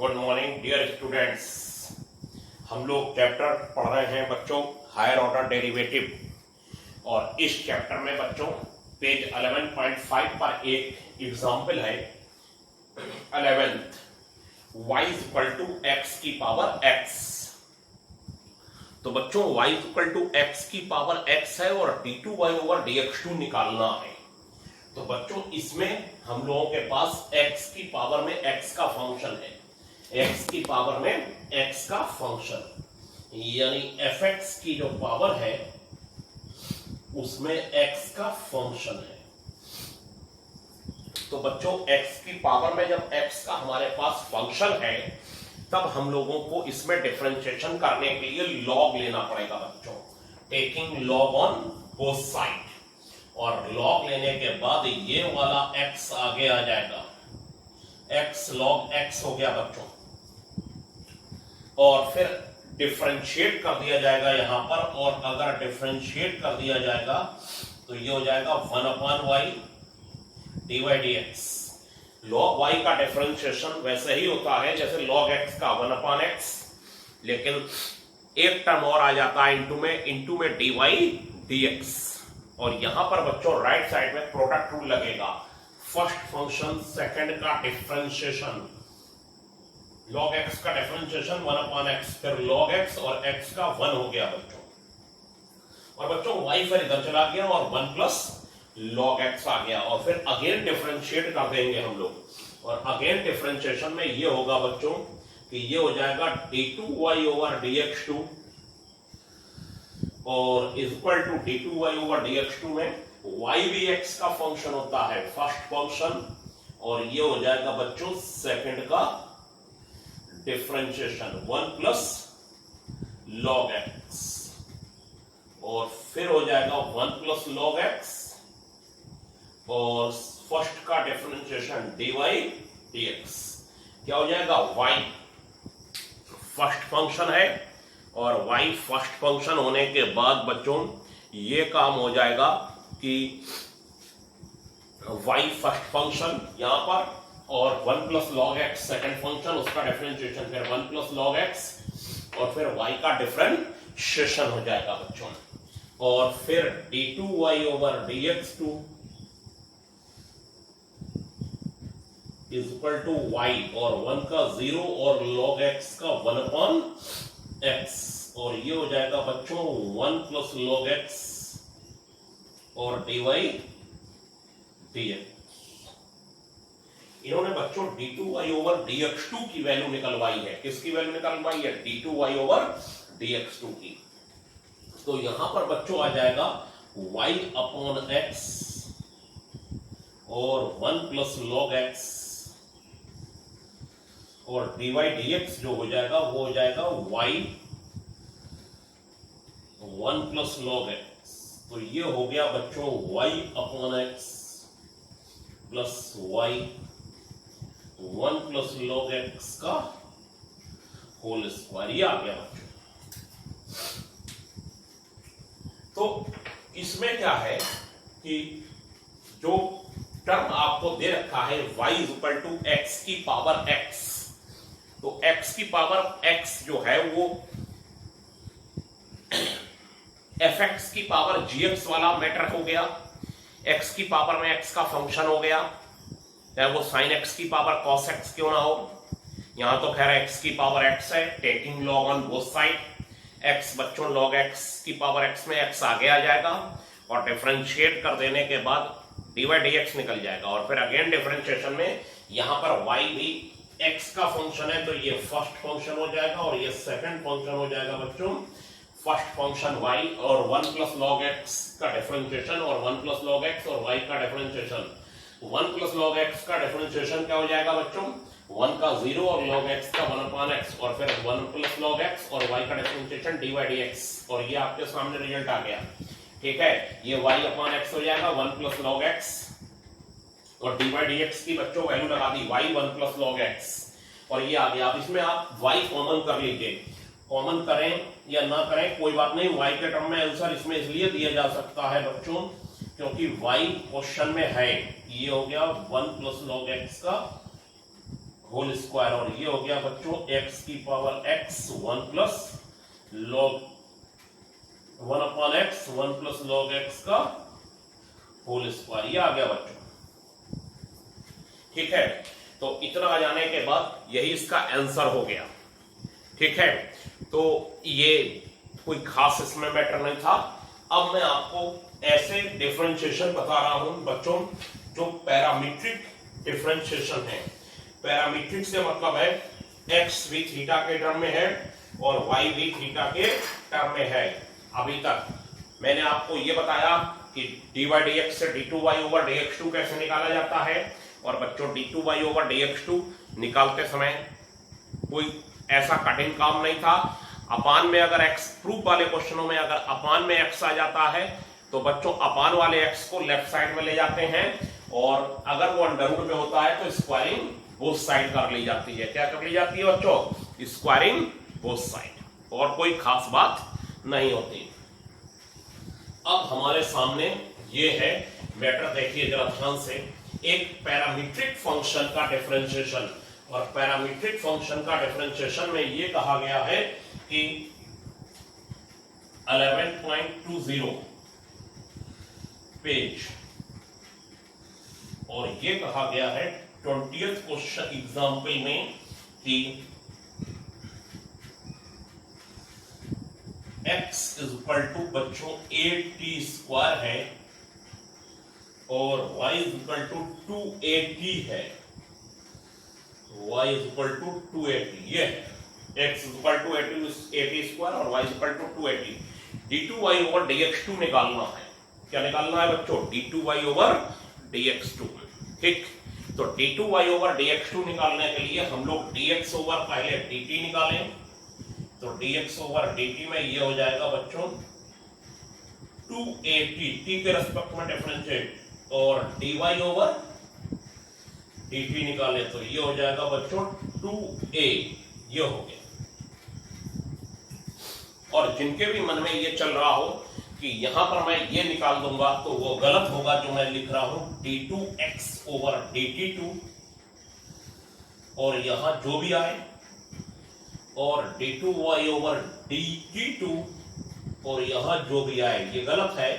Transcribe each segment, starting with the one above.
Good morning dear students. हम लोग chapter पढ़ रहे हैं बच्चों हायर ऑर्डर डेरिवेटिव, और इस चैप्टर में बच्चों पेज 11.5 पर एक एग्जाम्पल है 11th, y equal to x की पावर x। तो बच्चों y इक्वल टू एक्स की पावर x है और d2y ओवर dx2 निकालना है। तो बच्चों इसमें हम लोगों के पास x की पावर में x का फंक्शन है, x की पावर में x का फंक्शन यानी fx की जो पावर है उसमें x का फंक्शन है। तो बच्चों x की पावर में जब x का हमारे पास फंक्शन है तब हम लोगों को इसमें डिफरेंशिएशन करने के लिए log लेना पड़ेगा बच्चों, taking log on both side. और log लेने के बाद ये वाला x आगे आ जाएगा, x log x हो गया बच्चों, और फिर डिफरेंशिएट कर दिया जाएगा यहां पर। और अगर डिफरेंशिएट कर दिया जाएगा तो ये हो जाएगा 1/y dy dx। log y का डिफरेंशिएशन वैसे ही होता है जैसे log x का 1/x, लेकिन एक टर्म और आ जाता है इंटू में dy dx। और यहां पर बच्चों राइट साइड में प्रोडक्ट रूल लगेगा, फर्स्ट फंक्शन सेकंड का डिफरेंशिएशन, log x का डिफरेंशिएशन 1/x, फिर log x और x का 1 हो गया बच्चों। और बच्चों y फिर इधर चला गया और 1 प्लस log x आ गया, और फिर अगेन डिफरेंशिएट कर देंगे हम लोग। और अगेन डिफरेंशिएशन में ये होगा बच्चों कि ये हो जाएगा d2y ओवर dx2 और equal to d2y over dx2 में y भी x का फंक्शन होता है, फर्स्ट फंक्शन, और ये हो जाएगा बच्चों सेकंड का डिफरेंशिएशन 1 प्लस log x, और फिर हो जाएगा 1 प्लस log x और फर्स्ट का डिफरेंशिएशन dy dx। क्या हो जाएगा, y फर्स्ट फंक्शन है और y फर्स्ट फंक्शन होने के बाद बच्चों ये काम हो जाएगा कि y फर्स्ट फंक्शन यहां पर और 1 plus log x second function, उसका डिफरेंशिएशन, फिर 1 प्लस log x और फिर y का डिफरेंशिएशन हो जाएगा बच्चों। और फिर d2y over dx2 is equal to y और 1 का 0 और log x का 1/x, और ये हो जाएगा बच्चों 1 प्लस log x और dy dx। इन्होंने बच्चों d2y ओवर dx2 की वैल्यू निकलवाई है। किसकी वैल्यू निकलवाई है, d2y ओवर dx2 की। तो यहां पर बच्चों आ जाएगा y अपॉन x और 1 प्लस log x और dy dx जो हो जाएगा वो हो जाएगा y 1 प्लस log x। तो ये हो गया बच्चों y upon x plus y 1 plus log x का होल स्क्वायर, ये आ गया बच्चों। तो इसमें क्या है कि जो टर्म आपको दे रखा है y इक्वल टू x की पावर x, तो x की पावर x जो है वो fx की पावर gx वाला मैटर हो गया, x की पावर में x का फंक्शन हो गया, चाहे वो sin x की पावर cos x क्यों ना हो। यहां तो खैर x की पावर x है, taking log on both side, x बच्चों log x की पावर x में x आगे आ जाएगा और डिफरेंशिएट कर देने के बाद dy dx निकल जाएगा। और फिर अगेन डिफरेंशिएशन में यहां पर y भी x का फंक्शन है तो ये फर्स्ट फंक्शन हो जाएगा और ये सेकंड फंक्शन हो जाएगा बच्चों, फर्स्ट फंक्शन y और 1 प्लस log x का डिफरेंशिएशन और 1 प्लस log x और y का डिफरेंशिएशन। 1 प्लस log x का डिफरेंशिएशन क्या हो जाएगा बच्चों, 1 का 0 और log x का 1/x, और फिर 1 प्लस log x और y का डिफरेंशिएशन dy dx, और ये आपके सामने रिजल्ट आ गया। ठीक है, ये y/x हो जाएगा 1 प्लस log x और dy dx की बच्चों वैल्यू लगा दी y 1 प्लस log x, और ये आ गया। अब इसमें आप y कॉमन कर लीजिए, कॉमन करें या ना करें कोई बात नहीं, y के टर्म में आंसर इसमें इसलिए दिया जा सकता है बच्चों क्योंकि y क्वेश्चन में है। ये हो गया 1 प्लस log x का होल स्क्वायर, और ये हो गया बच्चों x की power x 1 plus log 1 upon x 1 plus log x का होल स्क्वायर, ये आ गया बच्चों। ठीक है, तो इतना आ जाने के बाद यही इसका आंसर हो गया। ठीक है, तो ये कोई खास इसमें मैटर नहीं था। अब मैं आपको ऐसे डिफरेंशिएशन बता रहा हूं बच्चों जो पैरामीट्रिक डिफरेंशिएशन है। पैरामीट्रिक से मतलब है x भी थीटा के टर्म में है और y भी थीटा के टर्म में है। अभी तक मैंने आपको ये बताया कि dy/dx से d2y/dx2 कैसे निकाला जाता है, और बच्चों d2y/dx2 निकालते समय कोई ऐसा कठिन काम नहीं था। अपान में अगर x, प्रूफ वाले क्वेश्चनों में अगर अपान में x आ जाता है तो बच्चों अपान वाले x को लेफ्ट साइड में ले जाते हैं, और अगर वो अंडर रूट में होता है तो स्क्वायरिंग बोथ साइड कर ली जाती है। क्या कर ली जाती है बच्चों? स्क्वायरिंग बोथ साइड, और कोई खास बात नहीं होती। अब हमारे सामने ये है मैटर, देखिए जरा ध्यान से, एक पैरामीट्रिक फंक्शन का डिफरेंशिएशन, और पैरामीट्रिक फंक्शन का डिफरेंशिएशन में ये कहा गया है कि 11.20 पेज, और ये कहा गया है 20th क्वेश्चन एग्जाम्पल में कि x इज इक्वल टू बच्चों 8t² है और y इज इक्वल टू 280 है। y इज इक्वल टू 280, ये x इज इक्वल टू 80² और y is equal to 280। d2y/dx2 निकालना है। क्या निकालना है बच्चों? d2y/dx2। ठीक, तो d2y/dx2 निकालने के लिए हम लोग dx ओवर पहले dt निकालें, तो dx/dt में ये हो जाएगा बच्चों 280 t के रेस्पेक्ट में डिफरेंशिएट, और dy/dt निकाले तो ये हो जाएगा बच्चों 2a, ये हो गया। और जिनके भी मन में ये चल रहा हो कि यहां पर मैं ये निकाल दूंगा तो वो गलत होगा जो मैं लिख रहा हूं d2x/dt2, और यहां जो भी आए, और d2y/dt2, और यहां जो भी आए ये गलत है।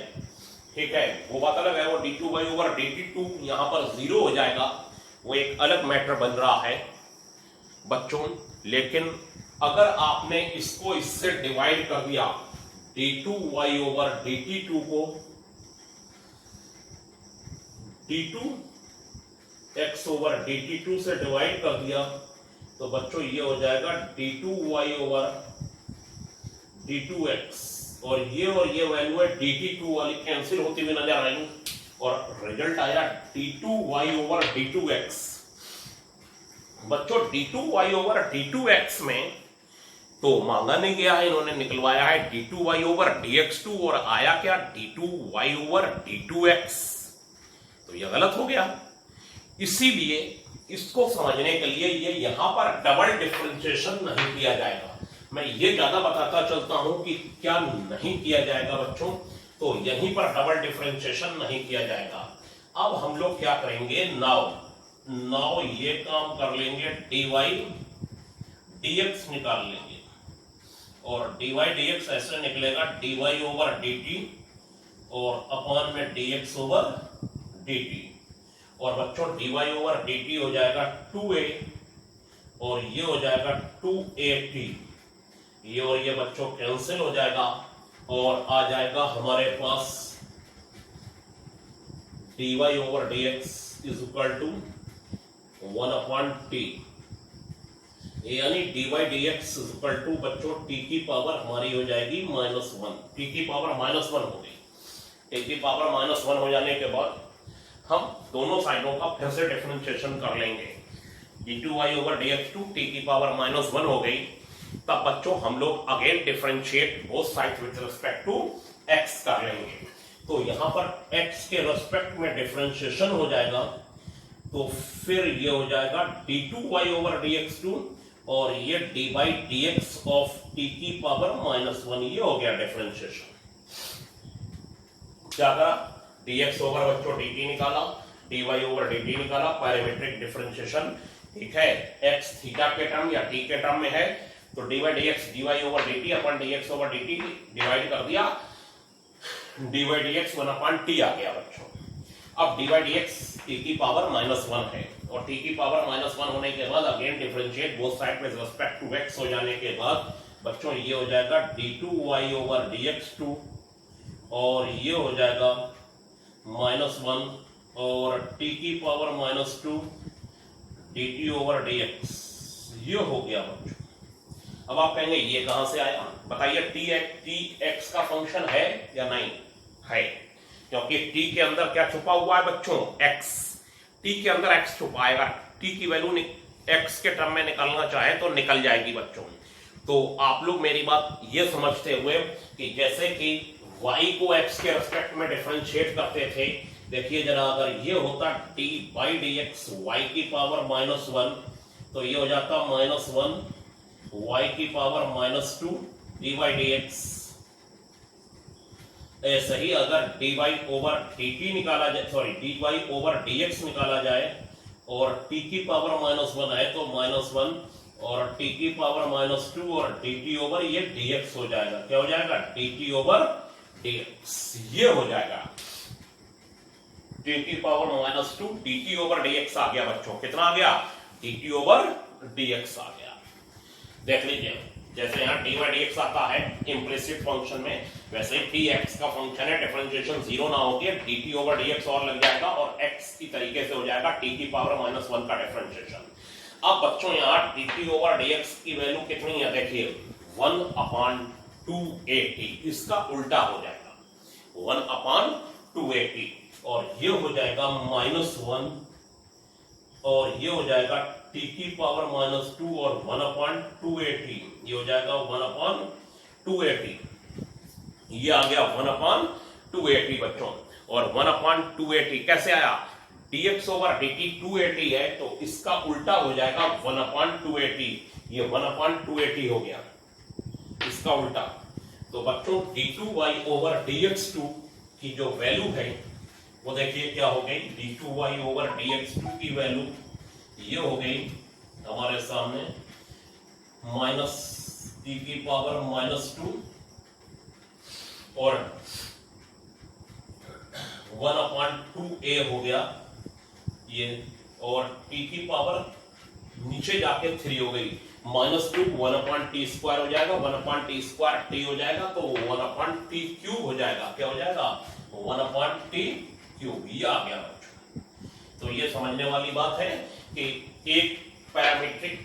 ठीक है, वो बात अलग है, वो d2y/dt2 यहां पर 0 हो जाएगा, वो एक अलग मैटर बन रहा है बच्चों। लेकिन अगर आपने इसको इससे डिवाइड कर दिया, d2y/dt2 को d2x/dt2 से डिवाइड कर दिया तो बच्चों ये हो जाएगा d2y/d2x, और ये वैल्यू है dt2 वाली कैंसिल होती हुई नजर आएगी, और रिजल्ट आया d2y/d2x। बच्चों d2y/d2x में तो मांगा नहीं गया है, इन्होंने निकलवाया है d2y/dx2, और आया क्या? d2y/d2x, तो यह गलत हो गया। इसीलिए इसको समझने के लिए ये यहां पर डबल डिफरेंशिएशन नहीं किया जाएगा। मैं ये ज्यादा बताता चलता हूं कि क्या नहीं किया जाएगा बच्चों, तो यहीं पर डबल डिफरेंशिएशन नहीं किया जाएगा। अब हम लोग क्या करेंगे, नाउ ये काम कर लेंगे, dy/dx निकाल लेंगे, और dy/dx ऐसे निकलेगा dy/dt और अपॉन में dx/dt, और बच्चों dy/dt हो जाएगा 2a, और ये हो जाएगा 2at, ये और ये बच्चों कैंसिल हो जाएगा, और आ जाएगा हमारे पास dy/dx is equal to 1/t, यानी dy/dx इज इक्वल टू बच्चों t की पावर हमारी हो जाएगी -1, t की पावर -1 हो गई। t की पावर -1 हो जाने के बाद हम दोनों साइडों का फिर से डिफरेंशिएशन कर लेंगे। d2y/dx2 t की पावर -1 हो गई, तब बच्चों हम लोग again differentiate both sides with respect to x कर लेंगे। तो यहां पर x के रेस्पेक्ट में डिफरेंशिएशन हो जाएगा, तो फिर ये हो जाएगा d2y/dx2, और ये d/dx ऑफ t की पावर -1, ये हो गया डिफरेंशिएशन। क्या करा? dx ओवर बच्चों dt निकाला, dy/dt निकाला, पैरामीट्रिक डिफरेंशिएशन ठीक है, एक्स थीटा के टर्म या टी के टर्म में है तो dy dx dy over dt अपन dx ओवर dt डिवाइड कर दिया, dy dx 1/t आ गया बच्चों। अब dy dx t की पावर -1 है और t की पावर -1 होने के बाद again differentiate both side with respect to x हो जाने के बाद बच्चों ये हो जाएगा d2y ओवर dx2 और ये हो जाएगा -1 और t की पावर -2 dt ओवर dx, ये हो गया बच्चों। अब आप कहेंगे ये कहां से आया, बताइए t x का फंक्शन है या नहीं है, क्योंकि t के अंदर क्या छुपा हुआ है बच्चों, x, t के अंदर x छुपाएगा, t की वैल्यू x के टर्म में निकालना चाहे तो निकल जाएगी बच्चों। तो आप लोग मेरी बात ये समझते हुए कि जैसे कि y को x के रेस्पेक्ट में डिफरेंशिएट करते थे, देखिए जरा अगर ये होता dy dx y की पावर -1 तो ये हो जाता -1 y की पावर -2 dy dx। ऐसे ही अगर dy ओवर dt निकाला जाए, सॉरी dy ओवर dx निकाला जाए और t की पावर -1 है तो -1 और t की पावर -2 और dt ओवर ये dx हो जाएगा, क्या हो जाएगा dt ओवर dx, ये हो जाएगा t की पावर -2 dt ओवर dx आ गया बच्चों। कितना आ गया, dt ओवर dx आ गया। देख लीजिए जैसे यहाँ dy dx आता है इम्प्लिसिट फंक्शन में, वैसे ही dx का फंक्शन है, डिफरेंशिएशन 0 ना होके dt ओवर dx और लग जाएगा और x की तरीके से हो जाएगा t की पावर -1 का डिफरेंशिएशन। अब बच्चों यहाँ dt ओवर dx की वैल्यू कितनी है, देखिए 1/280, इसका उल्टा हो जाएगा 1/280 और ये हो जाएगा -1 और ये हो जाएगा t की पावर -2 और 1/280, ये हो जाएगा 1/280, ये आ गया 1/280 बच्चों। और 1/280 कैसे आया, dx ओवर dt 280 है तो इसका उल्टा हो जाएगा 1/280, ये 1/280 हो गया इसका उल्टा। तो बच्चों d2y ओवर dx2 की जो वैल्यू है वो देखिए क्या हो गई, d2y ओवर dx2 की वैल्यू ये हो गई हमारे सामने -t की पावर -2 और 1/2a हो गया ये, और t की पावर नीचे जाके 3 हो गई, -2 1/t² हो जाएगा, 1/t² t हो जाएगा तो 1/t³ हो जाएगा, क्या हो जाएगा 1/t³, ये आ गया बच्चों। तो ये समझने वाली बात है कि एक पैरामीट्रिक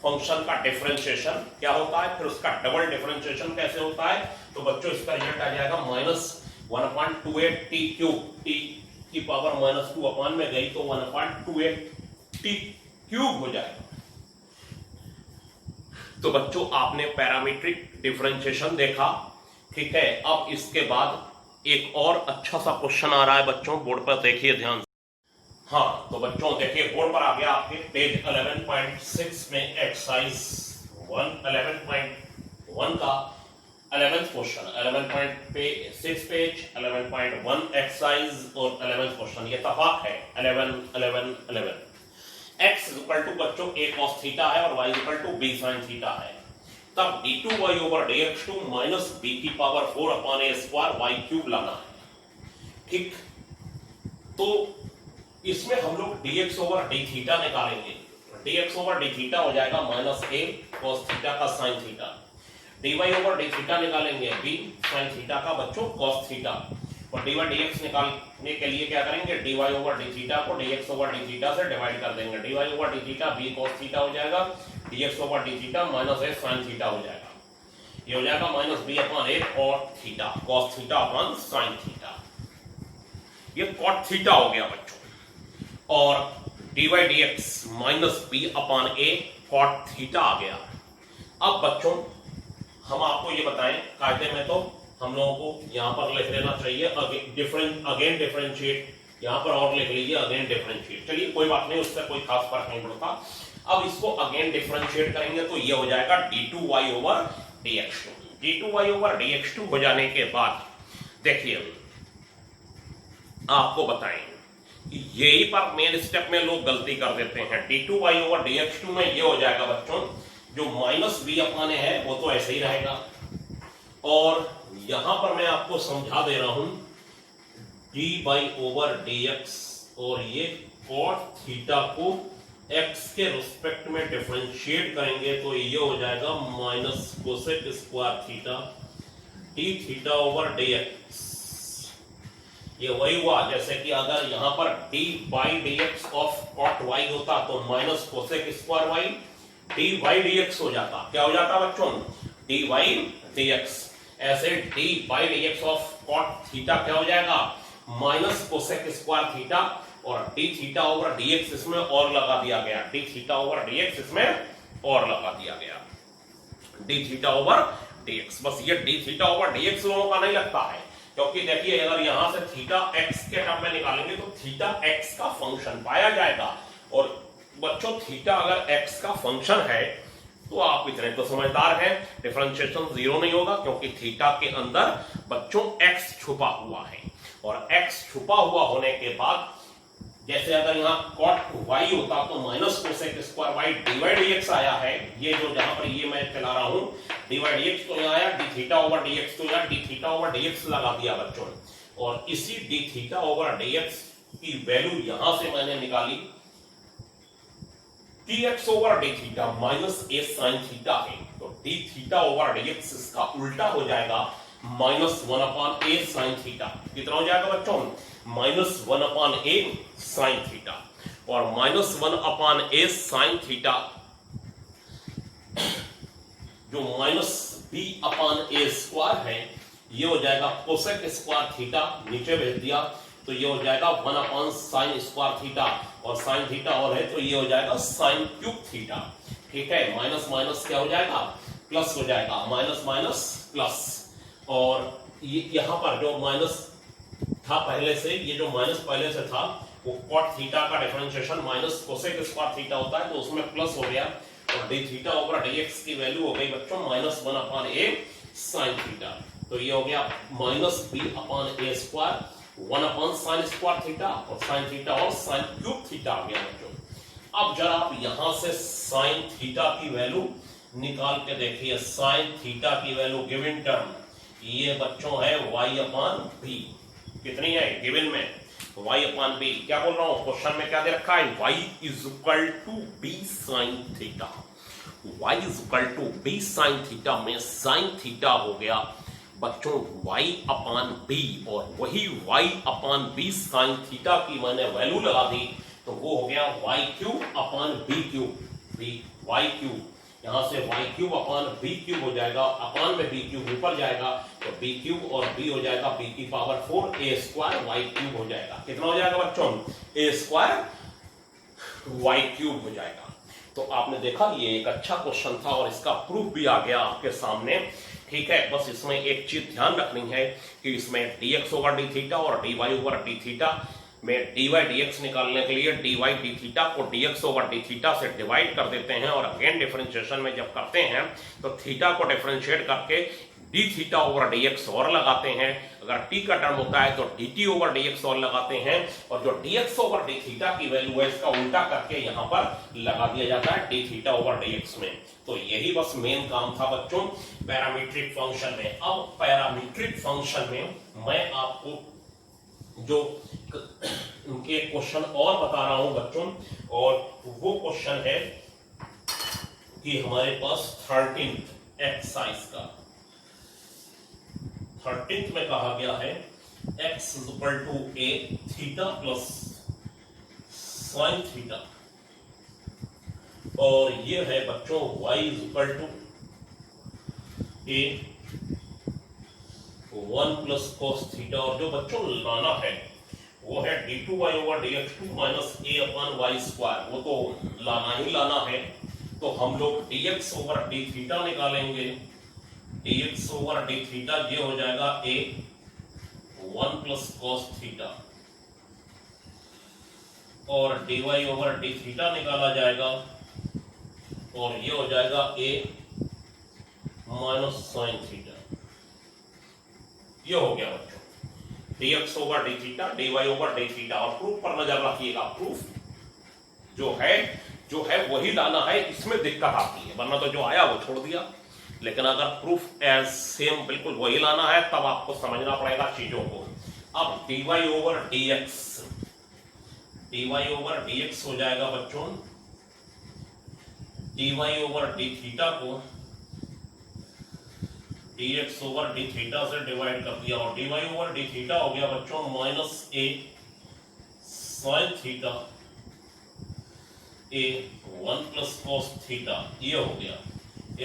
फंक्शन का डिफरेंशिएशन क्या होता है, फिर उसका डबल डिफरेंशिएशन कैसे होता है, तो बच्चों इसका रिजल्ट आ जाएगा -1/28t³, t की पावर -2 अपान में गई तो 1/28t³ हो जाएगा। तो बच्चों आपने पैरामीट्रिक डिफरेंशिएशन देखा, ठीक है। अब इसके बाद एक और अच्छा सा क्वेश्चन आ रहा है बच्चों, बोर्ड पर देखिए ध्यान से। हाँ तो बच्चों देखिए बोर्ड पर आ गया आपके पेज 11.6 में एक्सरसाइज 11.1 का 11th क्वेश्चन, 11.6 पेज 11.1 एक्सरसाइज और 11th क्वेश्चन, ये तफाक है 11 11 11। x इक्वल टू बच्चों a cos थीटा है और y equal to b sin theta है, तब d2y over dx2 minus b की पावर 4/a² y³ लाना है, ठीक। तो इसमें हम लोग dx ओवर d थीटा निकालेंगे, dx ओवर d थीटा हो जाएगा -a cos थीटा का sin theta, dy over d theta निकालेंगे b sin थीटा का बच्चों cos थीटा, और dy dx निकालने के लिए क्या करेंगे, dy ओवर d थीटा को dx ओवर d थीटा से डिवाइड कर देंगे, dy over d theta b cos theta हो जाएगा, dx over d theta -a sin theta हो जाएगा, ये हो जाएगा -b/a cot theta, cos theta upon sin theta, ये cot थीटा हो गया बच्चों। और dy dx -b/a cot theta आ गया। अब बच्चों हम आपको ये बताएं, कायदे में तो हम लोगों को यहां पर लिख लेना चाहिए अगेन डिफरेंशिएट, यहां पर और लिख लीजिए अगेन डिफरेंशिएट, चलिए कोई बात नहीं, उससे कोई खास फर्क नहीं पड़ता। अब इसको अगेन डिफरेंशिएट करेंगे तो ये हो जाएगा d2y over dx2, d2y over dx2 हो जाने के बाद देखिए आपको बताएं यही पर मेन स्टेप में लोग गलती कर देते हैं। d2y/dx2 में ये हो जाएगा बच्चों, जो माइनस बी अपॉन ए है वो तो ऐसे ही रहेगा, और यहां पर मैं आपको समझा दे रहा हूं dy/dx, और ये cot थीटा को x के रिस्पेक्ट में डिफरेंशिएट करेंगे तो ये हो जाएगा minus cosec square theta d(θ/dx)। ये वही हुआ जैसे कि अगर यहां पर d/dx ऑफ cot y होता तो minus cosec square y dy/dx हो जाता। क्या हो जाता बच्चों? dy/dx। ऐसे d/dx ऑफ cot थीटा क्या हो जाएगा? माइनस कोसेक स्क्वायर थीटा, और d(θ/dx) इसमें और लगा दिया गया, d(θ/dx) इसमें और लगा दिया गया, d(θ/dx)। बस ये d(θ/dx) लोगों का नहीं लगता है, क्योंकि देखिए अगर यहां से थीटा x के टर्म में निकालेंगे तो थीटा x का फंक्शन पाया जाएगा, और बच्चों थीटा अगर x का फंक्शन है तो आप इतने तो समझदार हैं, डिफरेंशिएशन जीरो नहीं होगा, क्योंकि थीटा के अंदर बच्चों x छुपा हुआ है, और x छुपा हुआ होने के बाद जैसे अगर यहाँ cot y होता तो minus cosec square y dy/dx आया है, ये जो जहां पर ये मैं चला रहा हूं dy/dx तो यहाँ आया, d(θ/dx) तो यहाँ d(θ/dx) लगा दिया बच्चों, और इसी d(θ/dx) की वैल्यू यहां से मैंने निकाली, dx/dθ minus a sin theta है, तो d(θ/dx) इसका उल्टा हो जाएगा -1/a sin थीटा। कितना हो जाएगा बच्चों? -1/a sin थीटा, और -1/a sin थीटा जो -b/a² है, ये हो जाएगा कोसेक स्क्वायर थीटा, नीचे भेज दिया तो ये हो जाएगा 1/sin स्क्वायर थीटा, और sin थीटा और है तो ये हो जाएगा sin क्यूब थीटा। ठीक है, माइनस माइनस क्या हो जाएगा? प्लस हो जाएगा, माइनस माइनस प्लस, और यहां पर जो माइनस था पहले से, ये जो माइनस पहले से था वो cot थीटा का differentiation minus cosec square theta होता है तो उसमें प्लस हो गया, और d(θ/dx) की वैल्यू हो गई बच्चों -1/a sin थीटा, तो ये हो गया -b/a², 1/sin स्क्वायर थीटा, और sin थीटा और sin क्यूब थीटा आ गया बच्चों। अब जरा आप यहां से sin थीटा की वैल्यू निकाल के देखिए, sin थीटा की वैल्यू गिवन टर्म ये बच्चों है y/b, कितनी है गिवन में? y/b। क्या बोल रहा हूं, क्वेश्चन में क्या दे रखा है? y = b sin theta, y = b sin theta में sin थीटा हो गया बच्चों y/b, और वही y/b sin थीटा की मैंने वैल्यू लगा दी तो वो हो गया y3/b3, यहां से y3/b3 हो जाएगा, अपान में b3 ऊपर जाएगा तो b3 और b हो जाएगा b⁴ a² y3 हो जाएगा। कितना हो जाएगा बच्चों? a² y3 हो जाएगा। तो आपने देखा ये एक अच्छा क्वेश्चन था और इसका प्रूफ भी आ गया आपके सामने। ठीक है, बस इसमें एक चीज ध्यान रखनी है कि इसमें dx/dθ और dy/dθ में dy/dx निकालने के लिए dy/dθ को dx/dθ से डिवाइड कर देते हैं, और अगेन डिफरेंशिएशन में जब करते हैं तो थीटा को डिफरेंशिएट करके dθ/dx और लगाते हैं, अगर t का टर्म होता है तो dt/dx और लगाते हैं, और जो dx/dθ की वैल्यू है इसका उल्टा करके यहां पर लगा दिया जाता है dθ/dx में। तो यही बस मेन काम था बच्चों पैरामीट्रिक फंक्शन में। अब पैरामीट्रिक फंक्शन में मैं आपको जो उनके क्वेश्चन और बता रहा हूं बच्चों, और वो क्वेश्चन है कि हमारे पास 13th एक्सरसाइज का 13th में कहा गया है x = a theta plus sin theta, और ये है बच्चों y = a 1 + cos थीटा, और जो बच्चों लाना है वो है d2y/dx2 - a/y², वो तो लाना ही लाना है, तो हम लोग dx/dθ निकालेंगे, dx/dθ ये हो जाएगा a 1 + cos थीटा, और dy/dθ निकाला जाएगा और ये हो जाएगा a - sin थीटा। ये हो गया बच्चों। dx over D theta dy over D theta. और प्रूफ पर नजर रखिएगा, प्रूफ जो है वही लाना है, इसमें दिक्कत आती है, वरना तो जो आया वो छोड़ दिया। लेकिन अगर प्रूफ एज सेम बिल्कुल वही लाना है तब आपको समझना पड़ेगा चीजों को। अब dy ओवर dx हो जाएगा बच्चों, dy ओवर डी थीटा को dx ओवर डी थीटा से डिवाइड कर दिया, और dy ओवर डी थीटा हो गया बच्चों minus a sin theta a 1 plus cos theta, ये हो गया,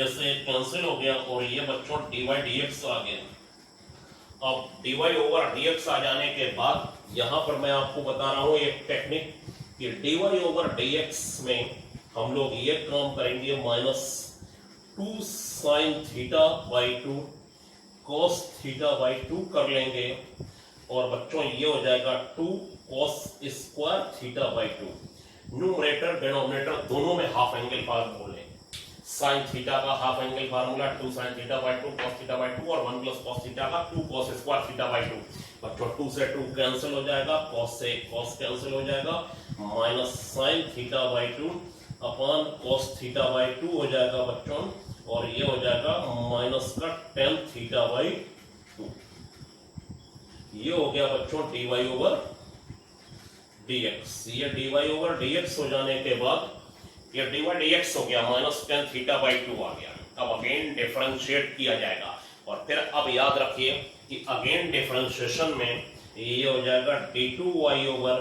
ऐसे कैंसिल हो गया, और ये बच्चों dy dx आ गया। अब dy ओवर dx आ जाने के बाद यहां पर मैं आपको बता रहा हूं एक टेक्निक कि dy ओवर dx में हम लोग ये काम करेंगे, minus 2 sine theta by 2 cos theta by 2 कर लेंगे, और बच्चों ये हो जाएगा 2 cos square theta by 2। Numerator denominator दोनों में half angle formula, sine theta का half angle formula 2 sine theta by 2 cos theta by 2, और 1 प्लस कॉस थीटा का 2 कॉस स्क्वायर थीटा बाई 2। बच्चों 2 से 2 कैंसिल हो जाएगा, कॉस से कॉस कैंसिल हो जाएगा, minus sign theta by 2 upon cos theta by 2 हो जाएगा बच्चों, और ये हो जाएगा माइनस का टेन थीटा बाई 2। ये हो गया बच्चों dy ओवर dx। ये dy ओवर dx हो जाने के बाद ये dy dx हो गया, माइनस टेन थीटा बाई 2 आ गया। अब अगेन डिफरेंशिएट किया जाएगा, और फिर अब याद रखिए कि अगेन डिफरेंशिएशन में ये हो जाएगा d2y ओवर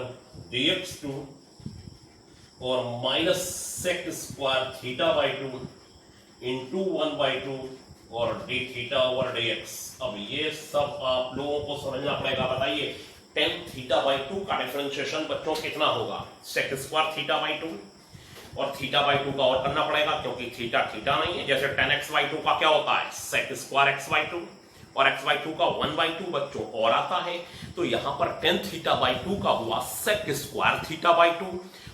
dx2 और minus sec square theta by 2 into 1 by 2 और डी थीटा ओवर dx। अब ये सब आप लोगों को समझना पड़ेगा। बताइए टेन थीटा बाई 2 का डिफरेंशिएशन बच्चों कितना होगा, सेक स्क्वायर थीटा बाई 2, और थीटा बाई 2 का और करना पड़ेगा क्योंकि थीटा थीटा नहीं है। जैसे टेन एक्स बाई 2 का क्या होता है, सेक स्क्वायर एक्स बाई 2, और एक्स बाई 2 का 1 बाई 2 बच्चों और आता है। तो यहां पर टेन थीटा बाई 2 का हुआ सेक स्क्वायर थीटा बाई 2,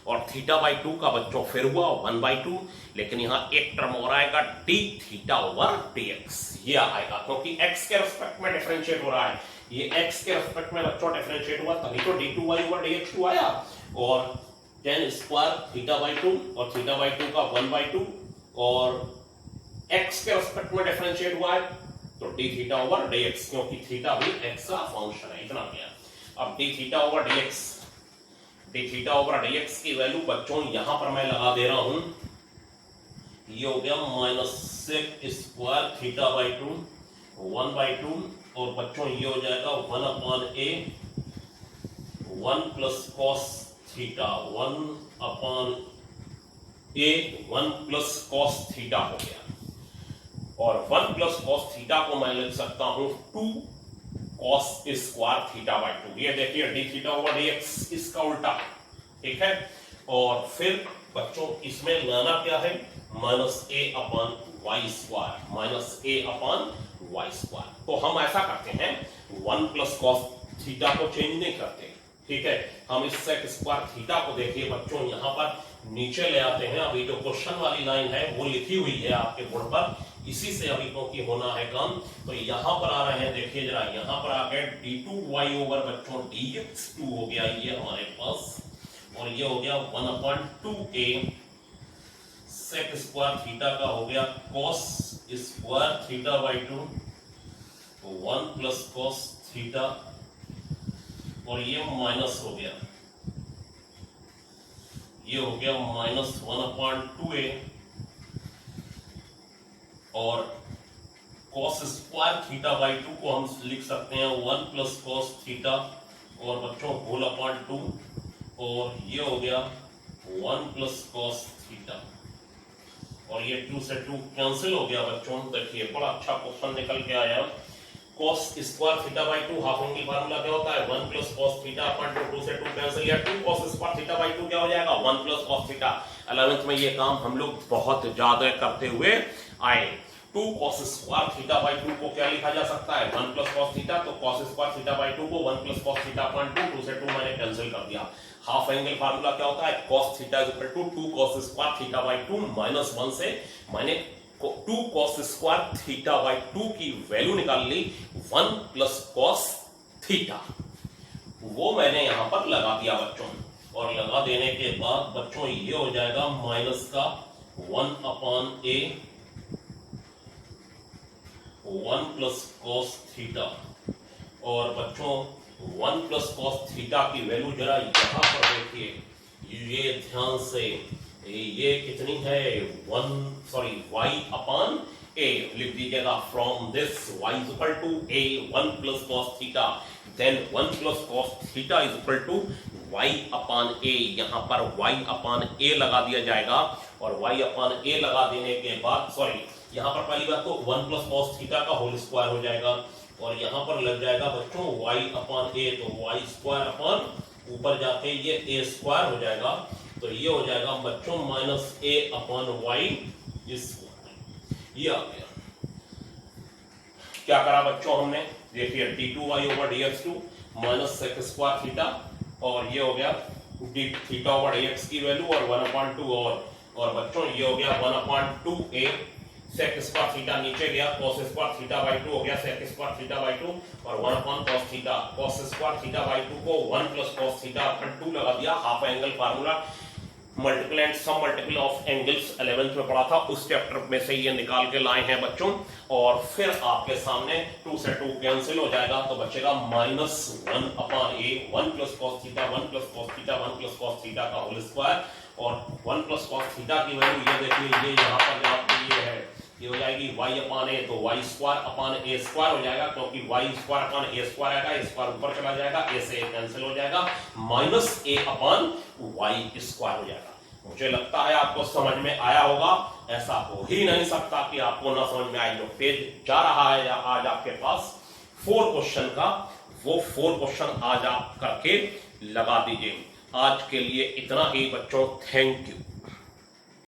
और थीटा बाई 2 का बच्चों फिर हुआ 1 बाई 2, लेकिन यहां एक टर्म और आएगा डी थीटा ओवर dx। ये आएगा क्योंकि x के रिस्पेक्ट में डिफरेंशिएट हो रहा है, ये x के रिस्पेक्ट में बच्चों डिफरेंशिएट हुआ, तभी तो d2y ओवर dx2 आया। और टेन स्क्वायर थीटा बाई 2 और थीटा बाई 2 का 1 बाई 2, और x के रिस्पेक्ट में डिफरेंशिएट हुआ है तो d थीटा ओवर dx, क्योंकि थीटा भी x का फंक्शन है। इतना गया। अब d theta over dx, D theta over dx की वैल्यू बच्चों यहां पर मैं लगा दे रहा हूं, ये हो गया minus sec square theta by 2 1 by 2, और बच्चों ये हो जाएगा 1 upon a 1 plus cos theta 1 upon a 1 plus cos theta हो गया, और 1 प्लस कॉस थीटा को मैं लिख सकता हूं 2 कॉस स्क्वायर थीटा बाई 2। ये देखिए डी थीटा ओवर dx इसका उल्टा, ठीक है। और फिर बच्चों इसमें लाना क्या है, minus a upon y square, minus a upon y square. तो हम ऐसा करते हैं 1 प्लस कॉस थीटा को चेंज नहीं करते, ठीक है। हम इस सेक स्क्वायर थीटा को देखिए बच्चों यहां पर नीचे ले आते हैं। अभी जो क्वेश्चन वाली लाइन है वो लिखी हुई है आपके बोर्ड पर, इसी से अभी क्योंकि होना है काम, तो यहां पर आ रहे हैं, देखिए जरा यहां पर आ गए d2y ओवर बच्चों dx2 हो गया ये हमारे पास, और ये हो गया 1 अपॉन 2a सेक स्क्वायर थीटा का हो गया cos square theta by 2 1 plus cos theta, और ये माइनस हो गया, ये हो गया माइनस 1 अपॉन 2a, और कॉस स्क्वायर थीटा बाई 2 को हम लिख सकते हैं 1 प्लस कॉस थीटा, और बच्चों होल अपॉन 2, और ये हो गया 1 प्लस कॉस थीटा, और ये 2 से 2 कैंसिल हो गया बच्चों। देखिए बड़ा अच्छा क्वेश्चन निकल के आया। Cos square theta by 2 half angle formula क्या होता है, 1 प्लस कॉस थीटा अपॉन 2 से 2 कैंसिल, या 2 कॉस स्क्वायर थीटा बाई 2 क्या हो जाएगा 1 प्लस कॉस थीटा। 11th में ये काम हम लोग बहुत ज्यादा करते हुए आए। 2 cos स्क्वायर थीटा बाई 2 को क्या लिखा जा सकता है 1 प्लस cos थीटा, तो cos स्क्वायर थीटा बाई 2 को 1 प्लस cos थीटा अपॉन 2 से 2 मैंने कैंसिल कर दिया। हाफ एंगल फार्मूला क्या होता है, cos theta is equal to 2 cos square theta by 2 minus 1 से मैंने 2 cos स्क्वायर थीटा बाई 2 की वैल्यू निकाल ली 1 प्लस cos थीटा। वो मैंने यहां पर लगा दिया बच्चों, और लगा देने के बाद बच्चों ये हो जाएगा माइनस का 1/a 1 प्लस कॉस थीटा। और बच्चों 1 प्लस कॉस थीटा की वैल्यू जरा यहां पर देखिए, ये ध्यान से, ये कितनी है, y/a लिख दीजिएगा। From this y is equal to a 1 plus cos theta, then 1 plus cos theta is equal to y/a। यहां पर y/a लगा दिया जाएगा, और y/a लगा देने के बाद यहां पर पहली बात तो 1 प्लस कॉस थीटा का होल स्क्वायर हो जाएगा, और यहां पर लग जाएगा बच्चों y/a, तो y स्क्वायर अपॉन ऊपर जाके ये a स्क्वायर हो जाएगा, तो ये हो जाएगा बच्चों -a/y स्क्वायर। ये आ गया। क्या करा बच्चों हमने, देखिए d2y/dx2 minus sec square theta, और ये हो गया d थीटा/dx की वैल्यू, और 1/2 और बच्चों ये हो गया 1/2a sec स्क्वायर थीटा नीचे गया, cos स्क्वायर थीटा बाई 2 हो गया sec स्क्वायर थीटा बाई 2, और 1/cos theta, cos square theta by 2 को 1 प्लस cos थीटा अपॉन 2 लगा दिया। Half angle formula, multiple and sum multiple of angles 11th में पढ़ा था, उस चैप्टर में से ये निकाल के लाए हैं बच्चों। और फिर आपके सामने 2 से 2 कैंसिल हो जाएगा, तो बचेगा -1/a 1 plus cos theta 1 plus cos theta 1 plus cos theta का होल स्क्वायर, और 1 प्लस cos थीटा की वैल्यू ये देखिए, ये यहाँ पर ये है, ये हो जाएगी y/a, तो y square upon a square हो जाएगा, क्योंकि y square upon a square आएगा, a स्क्वायर ऊपर चला जाएगा, a से a कैंसिल हो जाएगा, -a/y स्क्वायर हो जाएगा। मुझे लगता है आपको समझ में आया होगा, ऐसा हो ही नहीं सकता कि आपको ना समझ में आए। जो पेज जा रहा है आज आपके पास 4 क्वेश्चन का, वो 4 क्वेश्चन आज आप करके लगा दीजिए। आज के लिए इतना ही बच्चों, थैंक यू।